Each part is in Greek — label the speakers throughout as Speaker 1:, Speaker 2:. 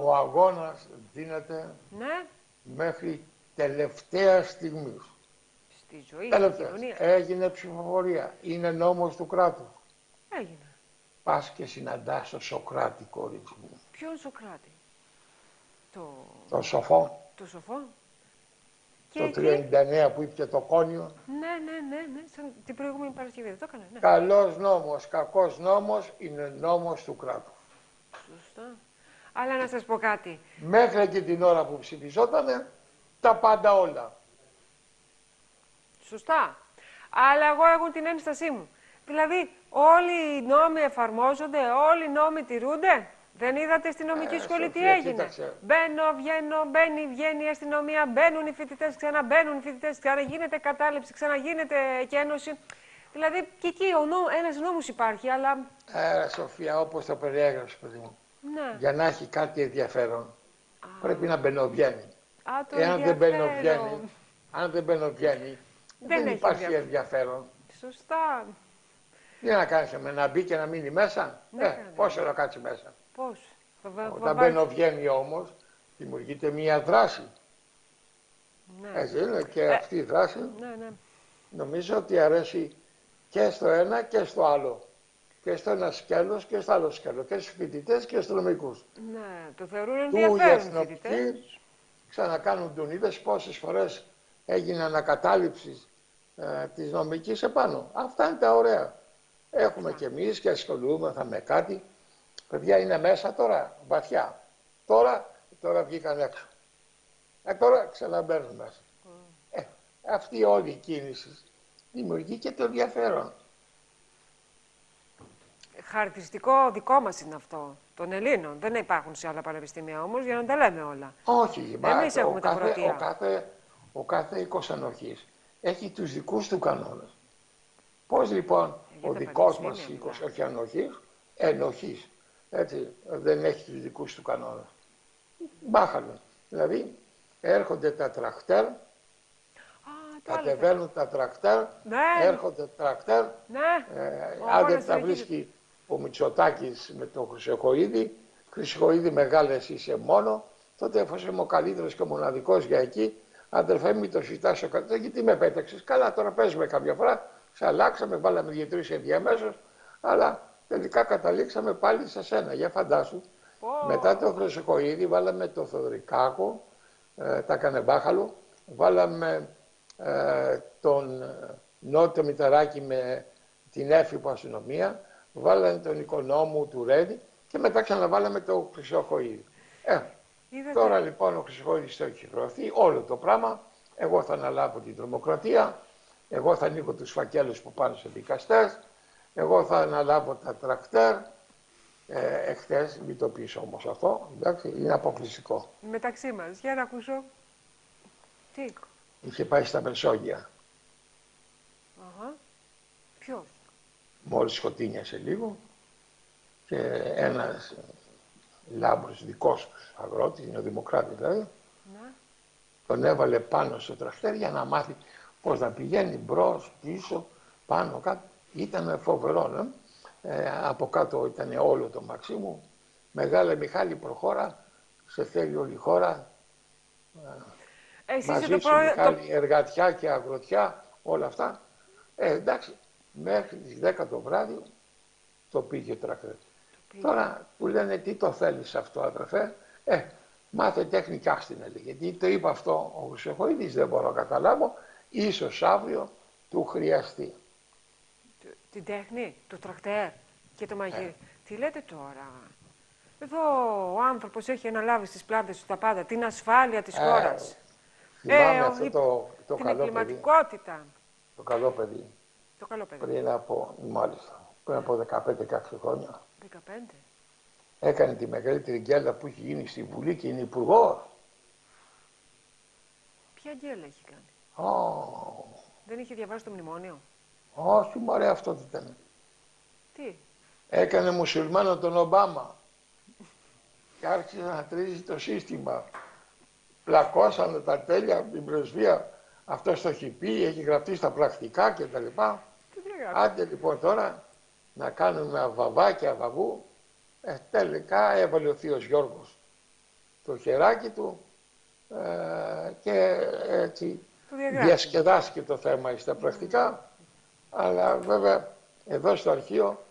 Speaker 1: Ο αγώνας δίνεται μέχρι τελευταία στιγμή.
Speaker 2: Στη ζωή,
Speaker 1: Τελευταία.
Speaker 2: στην κοινωνία.
Speaker 1: Έγινε ψηφοφορία. Είναι νόμος του κράτους.
Speaker 2: Έγινε.
Speaker 1: Πας και συναντάς τον Σοκράτη, κορίτσι μου.
Speaker 2: Ποιον Σοκράτη?
Speaker 1: Το σοφό.
Speaker 2: Το σοφό.
Speaker 1: Το 39 που είπε το κόνιο.
Speaker 2: Ναι. Σαν την προηγούμενη Παρασκευή. Δεν το έκανε. Ναι.
Speaker 1: Καλός νόμος, κακός νόμος είναι νόμος του κράτους.
Speaker 2: Σωστά. Αλλά να σας πω κάτι.
Speaker 1: Μέχρι εκεί την ώρα που ψηφιζότανε, τα πάντα όλα.
Speaker 2: Σωστά. Αλλά εγώ έχω την ένστασή μου. Δηλαδή, όλοι οι νόμοι εφαρμόζονται, όλοι οι νόμοι τηρούνται. Δεν είδατε στη νομική σχολή τι έγινε?
Speaker 1: Κοίταξε.
Speaker 2: Μπαίνει, βγαίνει η αστυνομία, μπαίνουν οι φοιτητές, ξαναμπαίνουν οι φοιτητές, ξαναγίνεται κατάληψη, ξαναγίνεται εκένωση. Δηλαδή, και εκεί ένας νόμος υπάρχει, αλλά...
Speaker 1: Σοφία, όπως το περιέγραψε, παιδί μου.
Speaker 2: Ναι.
Speaker 1: Για να έχει κάτι ενδιαφέρον, πρέπει να μπαινοβγαίνει.
Speaker 2: Εάν
Speaker 1: δεν μπαινοβγαίνει, δεν υπάρχει ενδιαφέρον.
Speaker 2: Σωστά.
Speaker 1: Τι να κάνεις να μπει και να μείνει μέσα. Πόσο να κάτσει μέσα.
Speaker 2: Πώς.
Speaker 1: Όταν μπαινοβγαίνει όμως, δημιουργείται μία δράση.
Speaker 2: Ναι.
Speaker 1: Έτσι είναι και αυτή η δράση νομίζω ότι αρέσει και στο ένα και στο άλλο. Και στο ένα σκέλος και στο άλλο σκέλος. Και στους φοιτητές και στους νομικούς.
Speaker 2: Ναι, το θεωρούν ενδιαφέρον οι
Speaker 1: φοιτητές. Ξανακάνουν τον είδες πόσες φορές έγινε ανακατάληψη της νομικής επάνω. Αυτά είναι τα ωραία. Έχουμε κι εμείς και ασχολούμεθα με κάτι. Παιδιά είναι μέσα τώρα, βαθιά. Τώρα βγήκαν έξω. Τώρα ξαναμπαίνουν μέσα. Αυτή όλη η κίνηση δημιουργεί και το ενδιαφέρον.
Speaker 2: Χαρακτηριστικό δικό μας είναι αυτό, των Ελλήνων. Δεν υπάρχουν σε άλλα πανεπιστήμια όμως, για να τα λέμε όλα.
Speaker 1: Όχι,
Speaker 2: εμείς έχουμε τα πρωτεία.
Speaker 1: Ο κάθε οίκος ενοχής έχει τους δικούς του κανόνες. Πώς λοιπόν ο δικός μας οίκος, όχι ενοχής, έτσι, δεν έχει τους δικούς του κανόνες. Μπάχαλο. Δηλαδή έρχονται τα τρακτέρ, κατεβαίνουν τα τρακτέρ, έρχονται τρακτέρ, άντε τα βρίσκει ο Μητσοτάκης με τον Χρυσοχοΐδη, Χρυσοχοΐδη μεγάλες είσαι μόνο, τότε εφόσον είμαι ο καλύτερος και ο μοναδικός για εκεί, αδερφέ μου το συζητάς ο καλύτερος, γιατί με πέταξες, καλά τώρα παίζουμε κάποια φορά, σε αλλάξαμε, βάλαμε 2-3 ενδιαμέσως, αλλά τελικά καταλήξαμε πάλι σε σένα, για φαντάσου. Μετά τον Χρυσοχοΐδη βάλαμε τον Θοδωρικάκο, τα έκανε μπάχαλο, βάλαμε τον Νότιο Μηταράκη με την έφυπο αστυνομία, βάλαμε τον οικονόμου του Ρέντι και μετά ξαναβάλαμε τον Χρυσοχοΐδη. Τώρα λοιπόν ο Χρυσοχοΐδης το έχει χρωθεί, όλο το πράγμα, εγώ θα αναλάβω την τρομοκρατία, εγώ θα ανοίγω τους φακέλους που πάνε σε δικαστές, εγώ θα αναλάβω τα τρακτέρ. Εχθές, μην το πεις όμως αυτό, εντάξει, είναι αποκλειστικό.
Speaker 2: Μεταξύ μας, για να ακούσω. Τι?
Speaker 1: Είχε πάει στα Μεσόγεια.
Speaker 2: Ποιος?
Speaker 1: Μόλις σκοτίνιασε λίγο και ένας λάμπρος δικός τους αγρότης, είναι ο Δημοκράτης δηλαδή, τον έβαλε πάνω στο τρακτέρ για να μάθει πώς να πηγαίνει μπρος, πίσω, πάνω, κάτω. Ήταν φοβερό, από κάτω ήταν όλο το Μαξίμου. Μεγάλε Μιχάλη προχώρα, σε θέλει όλη η χώρα. Μαζί σου Μιχάλη, εργατιά και αγροτιά, όλα αυτά. Εντάξει, μέχρι τις 10 το βράδυ το πήγε ο τρακτέρ. Τώρα που λένε τι το θέλεις αυτό αδερφέ, μάθε τεχνικά στην έλεγε. Γιατί το είπε αυτό ο Χρυσοχοΐδης, δεν μπορώ να καταλάβω, ίσως αύριο του χρειαστεί.
Speaker 2: Την τέχνη, το τρακτέρ και το μαγείρι. Τι λέτε τώρα? Εδώ ο άνθρωπος έχει αναλάβει στις πλάτες του τα πάντα, την ασφάλεια της χώρας.
Speaker 1: Θυμάμαι αυτό το
Speaker 2: την
Speaker 1: καλό
Speaker 2: εγκληματικότητα.
Speaker 1: παιδί. Το καλό παιδί.
Speaker 2: Το καλό παιδί.
Speaker 1: Πριν από 15-16 χρόνια.
Speaker 2: 15.
Speaker 1: Έκανε τη μεγαλύτερη γκέλα που έχει γίνει στη Βουλή και είναι υπουργός.
Speaker 2: Ποια γκέλα έχει κάνει? Δεν είχε διαβάσει το μνημόνιο?
Speaker 1: Όχι, μωρέ, αυτό δεν ήταν.
Speaker 2: Τι?
Speaker 1: Έκανε μουσουλμάνο τον Ομπάμα. Και άρχισε να τρίζει το σύστημα. Πλακώσανε τα τέλεια από την πρεσβεία. Αυτός το έχει πει, έχει γραφτεί στα πρακτικά κτλ. Άντε λοιπόν τώρα να κάνουμε αβαβά και αβαβού. Τελικά έβαλε ο θείος Γιώργος το χεράκι του και έτσι διασκεδάστηκε το θέμα στα πρακτικά. Αλλά βέβαια εδώ στο αρχείο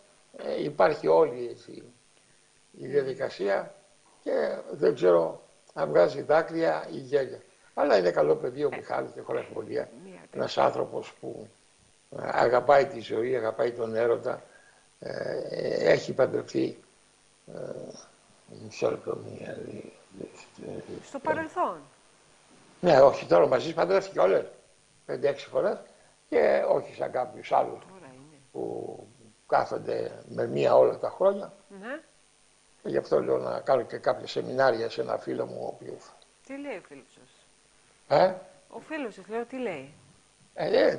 Speaker 1: υπάρχει όλη έτσι, η διαδικασία και δεν ξέρω αν βγάζει δάκρυα ή γέλια. Αλλά είναι καλό παιδί ο Μιχάλης και χωρίς αμφιβολία. Ένας άνθρωπος που αγαπάει τη ζωή, αγαπάει τον έρωτα, έχει παντρευτεί μισό λεπτό,
Speaker 2: στο παρελθόν.
Speaker 1: Ναι, όχι, τώρα μαζί παντρεύτηκε όλες 5-6 φορές και όχι σαν κάποιους άλλους που κάθονται με μία όλα τα χρόνια.
Speaker 2: Ναι.
Speaker 1: Και γι' αυτό λέω να κάνω και κάποια σεμινάρια σε ένα φίλο μου ο οποίος...
Speaker 2: Τι λέει ο φίλος σας?
Speaker 1: Ο
Speaker 2: φίλος σας, λέω, τι λέει?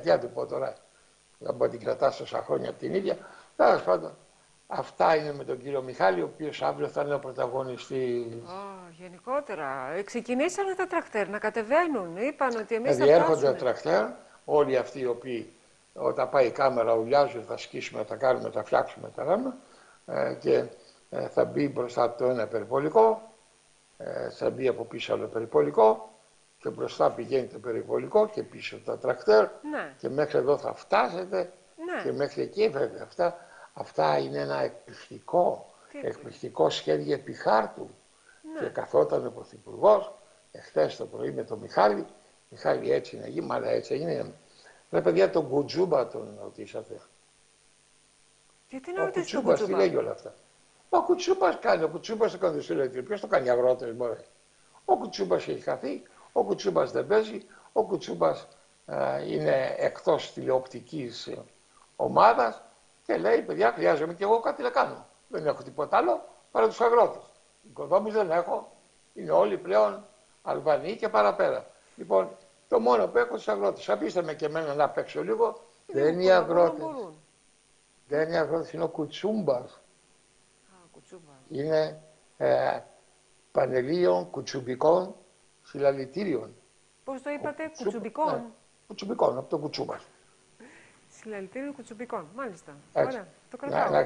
Speaker 1: Τι να του πω τώρα, δεν μπορεί να την κρατάς τόσα χρόνια από την ίδια. Τέλος πάντων, αυτά είναι με τον κύριο Μιχάλη, ο οποίος αύριο θα είναι ο πρωταγωνιστής.
Speaker 2: Γενικότερα, ξεκινήσανε τα τρακτέρ να κατεβαίνουν, είπαν ότι εμείς θα
Speaker 1: έρχονται τα τρακτέρ, όλοι αυτοί οι οποίοι όταν πάει η κάμερα ουλιάζουν, θα σκίσουμε, θα κάνουμε, θα φτιάξουμε, θα κάνουμε και θα μπει μπροστά το ένα περιπολικό, θα μπει από πίσω άλλο περιπολικό και μπροστά πηγαίνει το περιπολικό και πίσω τα τρακτέρ και μέχρι εδώ θα φτάσετε και μέχρι εκεί βέβαια αυτά είναι ένα εκπληκτικό σχέδιο επί χάρτου και καθόταν ο Πρωθυπουργός εχθές το πρωί με τον Μιχάλη έτσι είναι γίνει, αλλά έτσι έγινε. Ρε παιδιά, τον Κουτσούμπα τον ρωτήσατε.
Speaker 2: Γιατί να ρωτήσετε
Speaker 1: τον Κουτσούμπα? Τι λέγει όλα αυτά? Ο Κουτσούμπας κάνει, ο Κουτσούμπας το κάνει στο ηλεκτρικό. Ποιος το κάνει, αγρότες μπορεί? Ο Κουτσούμπας έχει χαθεί, ο Κουτσούμπας δεν παίζει, ο Κουτσούμπας είναι εκτός τηλεοπτικής ομάδας και λέει, παιδιά, χρειάζομαι και εγώ κάτι να κάνω. Δεν έχω τίποτα άλλο παρά τους αγρότες. Οικοδόμους δεν έχω, είναι όλοι πλέον Αλβανοί και παραπέρα. Λοιπόν, το μόνο που έχω τους αγρότες. Αφήστε με και εμένα να παίξω λίγο. Δεν είναι οι αγρότες. Δεν είναι οι αγρότες, είναι ο Κουτσούμπας. Είναι πανελλήνιων κουτσουμπικών συλλαλητήριων.
Speaker 2: Πώς το είπατε, κουτσουμπικών?
Speaker 1: Ναι, κουτσουμπικών, από το Κουτσούμπας.
Speaker 2: Συλλαλητήριο κουτσουμπικών, μάλιστα.
Speaker 1: Ωραία, το κρατάω.